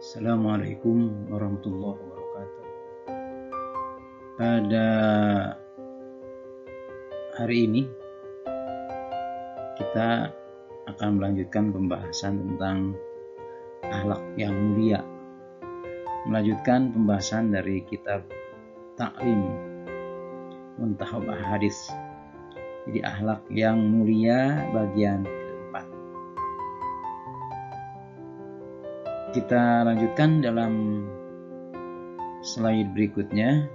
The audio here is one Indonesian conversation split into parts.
Assalamualaikum warahmatullahi wabarakatuh. Pada hari ini kita akan melanjutkan pembahasan tentang akhlak yang mulia. Melanjutkan pembahasan dari kitab Ta'lim Muntahab Ahadits. Jadi akhlak yang mulia bagian keempat. Kita lanjutkan dalam slide berikutnya.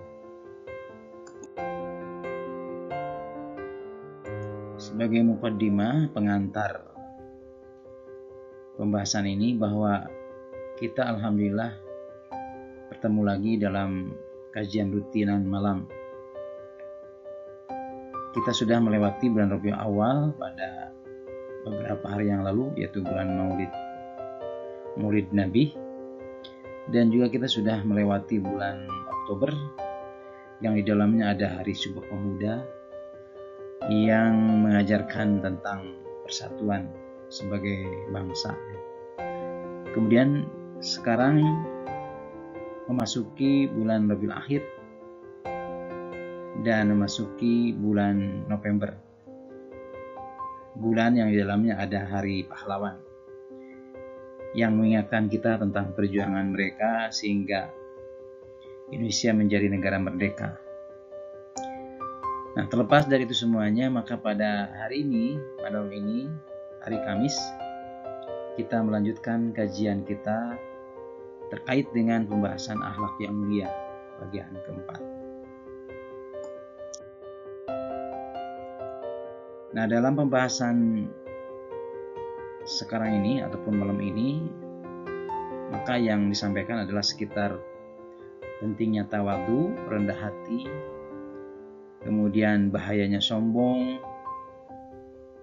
Sebagai mukaddimah, pengantar pembahasan ini, bahwa kita alhamdulillah bertemu lagi dalam kajian rutinan malam. Kita sudah melewati bulan Rabiul Awal pada beberapa hari yang lalu, yaitu bulan Maulid Nabi, dan juga kita sudah melewati bulan Oktober yang di dalamnya ada Hari Sumpah Pemuda yang mengajarkan tentang persatuan sebagai bangsa. Kemudian sekarang memasuki bulan Rabiul Akhir dan memasuki bulan November, bulan yang di dalamnya ada Hari Pahlawan yang mengingatkan kita tentang perjuangan mereka sehingga Indonesia menjadi negara merdeka. Nah, terlepas dari itu semuanya, maka pada hari ini, malam ini, hari Kamis, kita melanjutkan kajian kita terkait dengan pembahasan akhlak yang mulia bagian keempat. Nah, dalam pembahasan sekarang ini ataupun malam ini, maka yang disampaikan adalah sekitar pentingnya tawadhu, rendah hati, kemudian bahayanya sombong,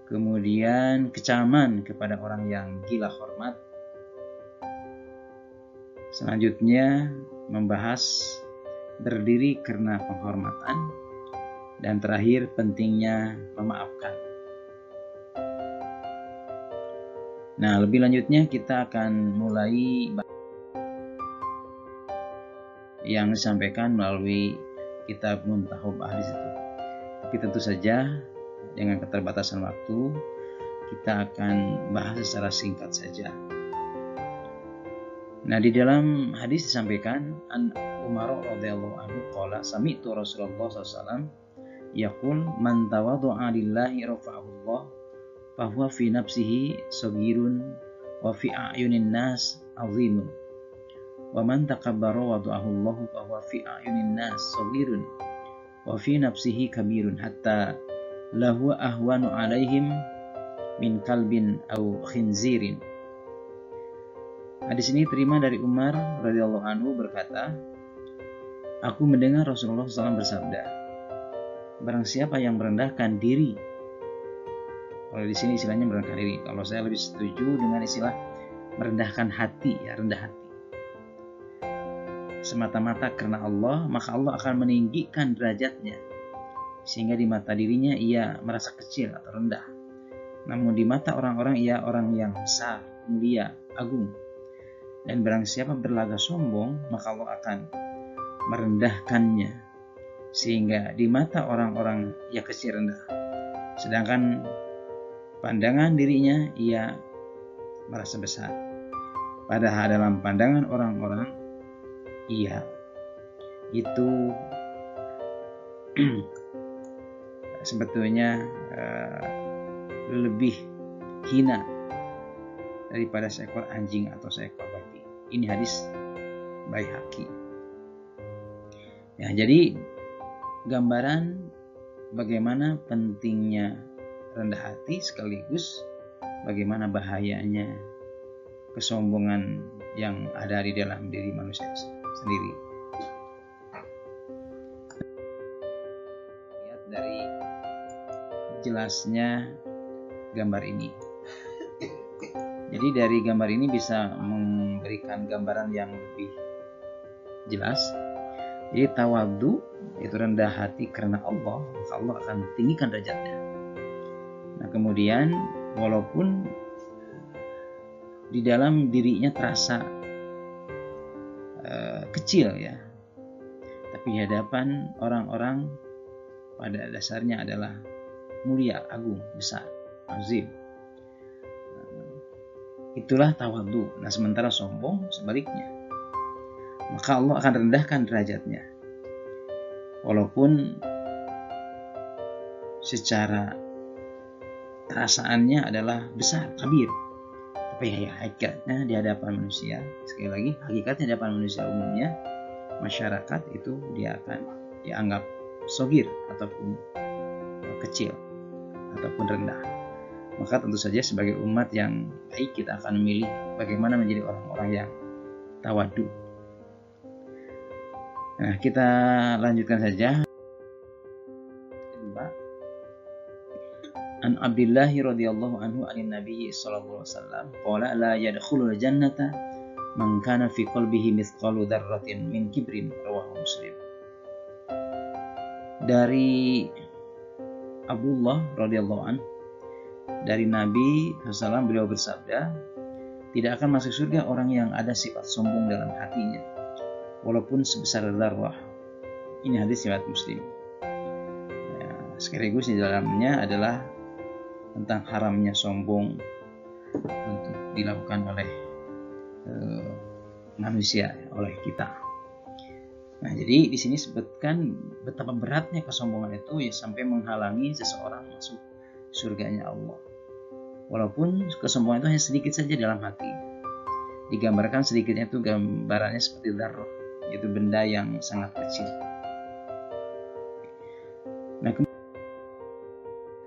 kemudian kecaman kepada orang yang gila hormat. Selanjutnya membahas berdiri karena penghormatan, dan terakhir pentingnya memaafkan. Nah, lebih lanjutnya kita akan mulai yang disampaikan melalui kitab Muntahab Ahadits itu. Tapi tentu saja dengan keterbatasan waktu, kita akan bahas secara singkat saja. Nah, di dalam hadis disampaikan, an Umar radhiyallahu anhu qala sami'tu Rasulullah SAW yaqul man tawadhu'a lillahi rafa'ahullah fahuwa fi nafsihi saghirun wa fi a'yunin nas 'azimun wa man takabbara wada'ahu Allahu fahuwa fi a'yunin nas saghirun wa fi nafsihi kabirun hatta lahu ahwanu 'alaihim min kalbin aw khinzirin. Hadis ini terima dari Umar radhiyallahu anhu berkata, aku mendengar Rasulullah SAW bersabda, barang siapa yang merendahkan diri. Kalau di sini istilahnya merendahkan diri. Kalau saya lebih setuju dengan istilah merendahkan hati, ya, rendah hati. Semata-mata karena Allah, maka Allah akan meninggikan derajatnya sehingga di mata dirinya ia merasa kecil atau rendah. Namun di mata orang-orang ia orang yang besar, mulia, agung. Dan barang siapa berlagak sombong, maka Allah akan merendahkannya sehingga di mata orang-orang ia kecil, rendah. Sedangkan pandangan dirinya ia merasa besar. Padahal dalam pandangan orang-orang ia itu sebetulnya lebih hina daripada seekor anjing atau seekor babi. Ini hadis Baihaqi. Ya, jadi gambaran bagaimana pentingnya rendah hati sekaligus bagaimana bahayanya kesombongan yang ada di dalam diri manusia sendiri. Lihat dari jelasnya gambar ini. Jadi dari gambar ini bisa memberikan gambaran yang lebih jelas. Jadi tawadhu itu rendah hati karena Allah, maka Allah akan tinggikan derajatnya. Nah, kemudian walaupun di dalam dirinya terasa kecil ya, tapi di hadapan orang-orang pada dasarnya adalah mulia, agung, besar, azim. Itulah tawadhu. Nah, sementara sombong sebaliknya, maka Allah akan rendahkan derajatnya. Walaupun secara perasaannya adalah besar, kabir, tapi hakikatnya di hadapan manusia, sekali lagi hakikatnya di hadapan manusia umumnya, masyarakat itu dia akan dianggap sogir ataupun kecil ataupun rendah. Maka tentu saja sebagai umat yang baik kita akan memilih bagaimana menjadi orang-orang yang tawadhu. Nah, kita lanjutkan saja. An Abdullah radhiyallahu anhu anin Nabi sallallahu alaihi wasallam qala la yadkhulul jannata man kana fi qalbihi mithqalu dzarratin min kibrin, rawahu Muslim. Dari Abdullah radhiyallahu anhu, dari Nabi SAW, beliau bersabda, tidak akan masuk surga orang yang ada sifat sombong dalam hatinya, walaupun sebesar dzarrah. Ini hadis riwayat Muslim. Ya, sekaligus di dalamnya adalah tentang haramnya sombong untuk dilakukan oleh manusia, oleh kita. Nah, jadi di sini sebutkan betapa beratnya kesombongan itu ya, sampai menghalangi seseorang masuk surganya Allah. Walaupun kesombongan itu hanya sedikit saja dalam hati. Digambarkan sedikitnya itu gambarannya seperti dzarrah, yaitu benda yang sangat kecil. Nah,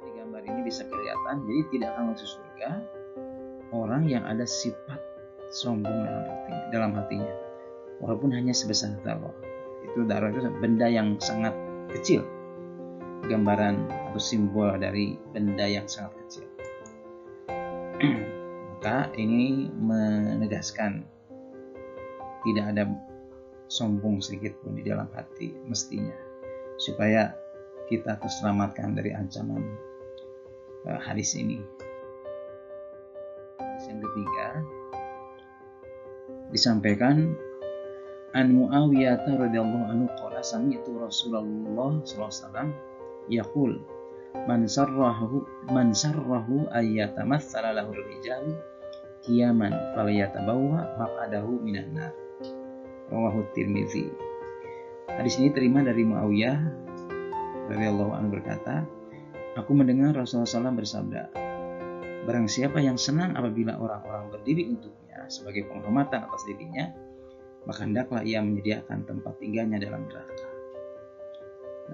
di gambar ini bisa kelihatan, jadi tidak akan masuk surga orang yang ada sifat sombong dalam hatinya, walaupun hanya sebesar dzarrah. Itu dzarrah itu benda yang sangat kecil, gambaran atau simbol dari benda yang sangat kecil. Maka ini menegaskan tidak ada sombong sedikit pun di dalam hati mestinya, supaya kita terselamatkan dari ancaman hadis ini. Hadis yang ketiga disampaikan an Muawiyah radhiyallahu anhu qala sami'tu Rasulullah sallallahu alaihi wasallam yaqul man sarrahu ayyatamatsala lahu rijal qiyaman falyatabawwa maq'adahu minan nar, rawahu Tirmizi. Hadis ini terima dari Muawiyah radhiyallahu anhu berkata, aku mendengar Rasulullah SAW bersabda, barang siapa yang senang apabila orang-orang berdiri untuknya sebagai penghormatan atas dirinya, maka hendaklah ia menyediakan tempat tinggalnya dalam neraka.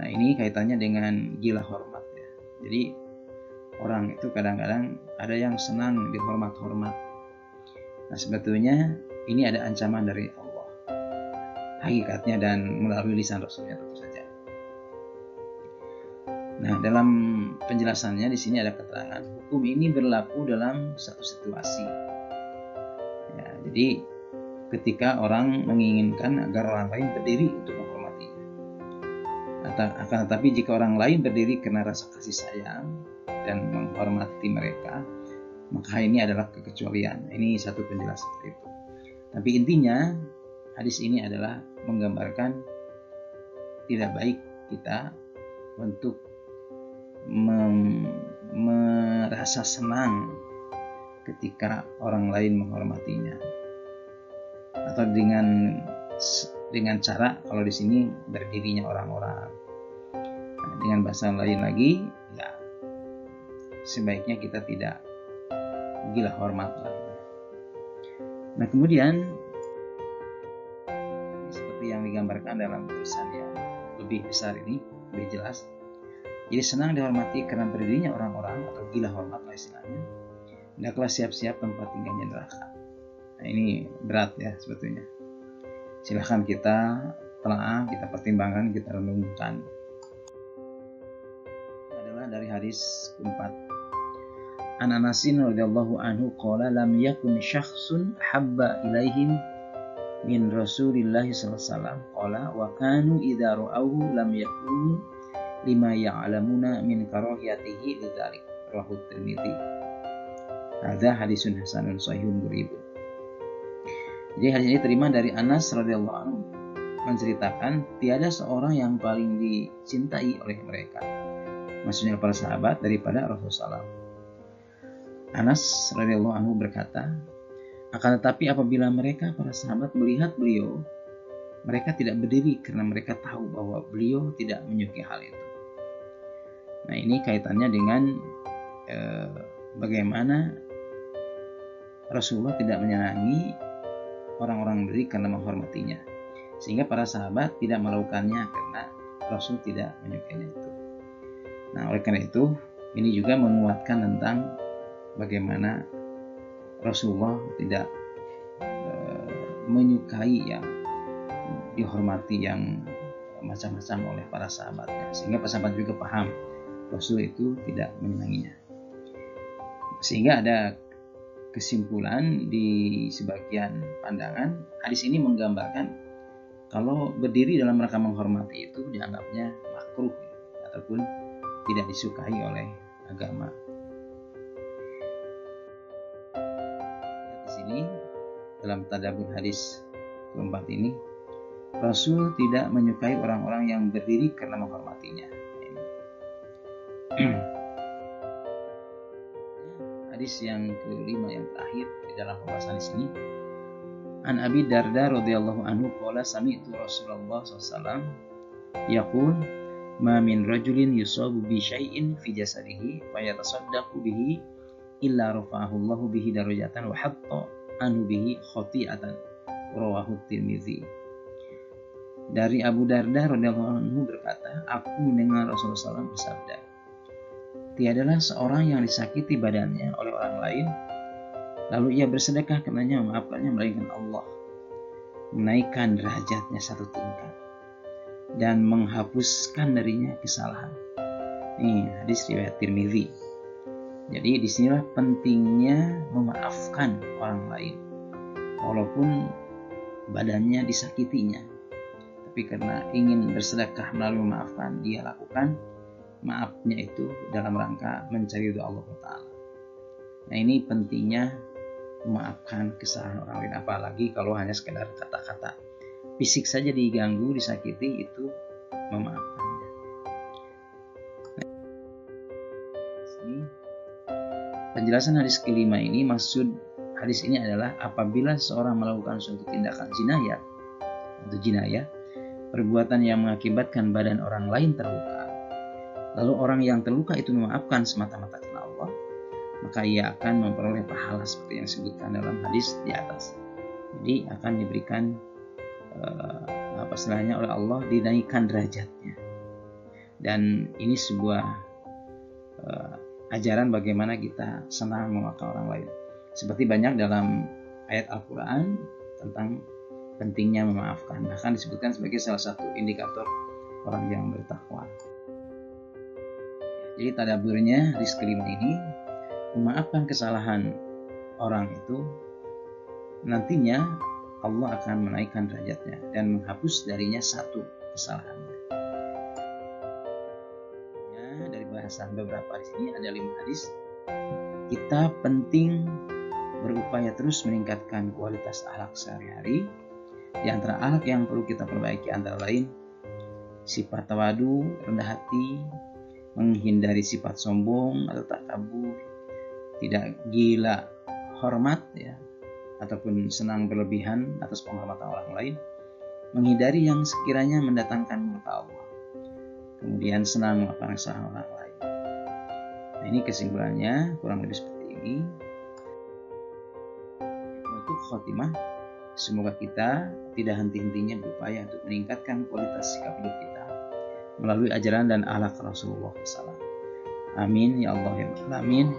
Nah, ini kaitannya dengan gila hormat ya. Jadi orang itu kadang-kadang ada yang senang dihormat-hormat. Nah, sebetulnya ini ada ancaman dari Allah hakikatnya dan melalui lisan Rasulnya tentu saja. Nah, dalam penjelasannya di sini ada keterangan hukum ini berlaku dalam satu situasi. Ya, jadi ketika orang menginginkan agar orang lain berdiri untuk menghormatinya. Akan tetapi jika orang lain berdiri karena rasa kasih sayang dan menghormati mereka, maka ini adalah kekecualian. Ini satu penjelasan seperti itu. Tapi intinya hadis ini adalah menggambarkan tidak baik kita untuk merasa senang ketika orang lain menghormatinya, atau dengan cara kalau di sini berdirinya orang-orang. Nah, dengan bahasa lain lagi, ya sebaiknya kita tidak gila hormat lagi. Nah, kemudian seperti yang digambarkan dalam tulisan yang lebih besar ini, lebih jelas. Jadi senang dihormati karena berdirinya orang-orang atau gila hormat lah istilahnya. Hendaklah siap-siap tempat tinggalnya neraka. Nah, ini berat ya sebetulnya. Silahkan kita telah kita pertimbangkan, kita renungkan. Adalah dari hadis keempat. An Anasin radhiyallahu anhu qala lam yakun syakhsun habba ilaihim min Rasulillah sallallahu alaihi wasallam qala wa kanu idza ra'awhu lam yakunu lima ya'lamuna min karahiyatihi lidzalik, rawahu Tirmizi. Hadza hadisun hasanun sahihun gharib. Jadi hadis ini terima dari Anas radhiyallahu anhu. menceritakan tiada seorang yang paling dicintai oleh mereka, maksudnya para sahabat, daripada Rasulullah SAW. Anas radhiyallahu anhu berkata, akan tetapi apabila mereka para sahabat melihat beliau, mereka tidak berdiri karena mereka tahu bahwa beliau tidak menyukai hal itu. Nah, ini kaitannya dengan bagaimana Rasulullah tidak menyenangi orang-orang berdiri karena menghormatinya, sehingga para sahabat tidak melakukannya karena Rasul tidak menyukainya itu. Nah, oleh karena itu ini juga menguatkan tentang bagaimana Rasulullah tidak menyukai yang dihormati yang macam-macam oleh para sahabatnya, sehingga para sahabat juga paham Rasul itu tidak menyenanginya. Sehingga ada kesimpulan di sebagian pandangan, hadis ini menggambarkan kalau berdiri dalam rangka menghormati itu dianggapnya makruh ataupun tidak disukai oleh agama. Di sini dalam tadabbur hadis keempat ini, Rasul tidak menyukai orang-orang yang berdiri karena menghormatinya. Hadis yang kelima yang terakhir di dalam pembahasan di sini, An Abi Darda radhiyallahu anhu qala sami'tu Rasulullah SAW yaqul ma min rajulin yusabu bi syai'in fi jasadihi fa yatasaddaqu bihi illa rafa'ahu Allahu bihi darajatan wa hatta anhu bihi khati'atan, rawahu Tirmizi. Dari Abu Darda radhiyallahu anhu berkata, aku mendengar Rasulullah SAW bersabda, tiadalah seorang yang disakiti badannya oleh orang lain, lalu ia bersedekah karenanya memaafkannya, melainkan Allah menaikkan derajatnya satu tingkat dan menghapuskan darinya kesalahan. Ini hadis riwayat Tirmizi. Jadi disinilah pentingnya memaafkan orang lain, walaupun badannya disakitinya, tapi karena ingin bersedekah melalui memaafkan, dia lakukan maafnya itu dalam rangka mencari ridha Allah Ta'ala. Nah, ini pentingnya memaafkan kesalahan orang lain, apalagi kalau hanya sekedar kata-kata fisik saja diganggu, disakiti, itu memaafkannya. Nah, penjelasan hadis kelima ini, maksud hadis ini adalah apabila seorang melakukan suatu tindakan jinayah atau jinayah, perbuatan yang mengakibatkan badan orang lain terluka, lalu orang yang terluka itu memaafkan semata-mata karena Allah, maka ia akan memperoleh pahala seperti yang disebutkan dalam hadis di atas. Jadi akan diberikan oleh Allah, dinaikkan derajatnya. Dan ini sebuah ajaran bagaimana kita senang memaafkan orang lain. Seperti banyak dalam ayat Al-Quran tentang pentingnya memaafkan, bahkan disebutkan sebagai salah satu indikator orang yang bertakwa. Jadi tadaburnya hadis kelima ini, memaafkan kesalahan orang itu nantinya Allah akan menaikkan derajatnya dan menghapus darinya satu kesalahan. Dari bahasan beberapa di sini ada 5 hadis. Kita penting berupaya terus meningkatkan kualitas akhlak sehari-hari. Di antara akhlak yang perlu kita perbaiki antara lain sifat tawadu, rendah hati, menghindari sifat sombong atau takabur, tidak gila hormat ya, ataupun senang berlebihan atas penghormatan orang lain, menghindari yang sekiranya mendatangkan murka Allah, kemudian senang melakukan kesalahan orang lain. Nah, ini kesimpulannya kurang lebih seperti ini. Untuk khotimah, semoga kita tidak henti-hentinya berupaya untuk meningkatkan kualitas sikap hidup kita melalui ajaran dan akhlak Rasulullah SAW. Amin ya Allah ya Amin.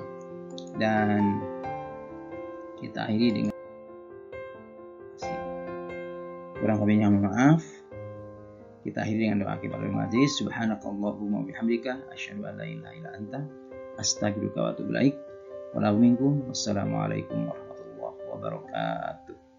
Dan kita akhiri dengan kurang lebihnya maaf. Kita akhiri dengan doa kifaratul majlis. Subhanakallahumma bihamdika asyhadu an la ilaha illa anta astaghfiruka wa atubu ilaik. Wassalamualaikum warahmatullahi wabarakatuh.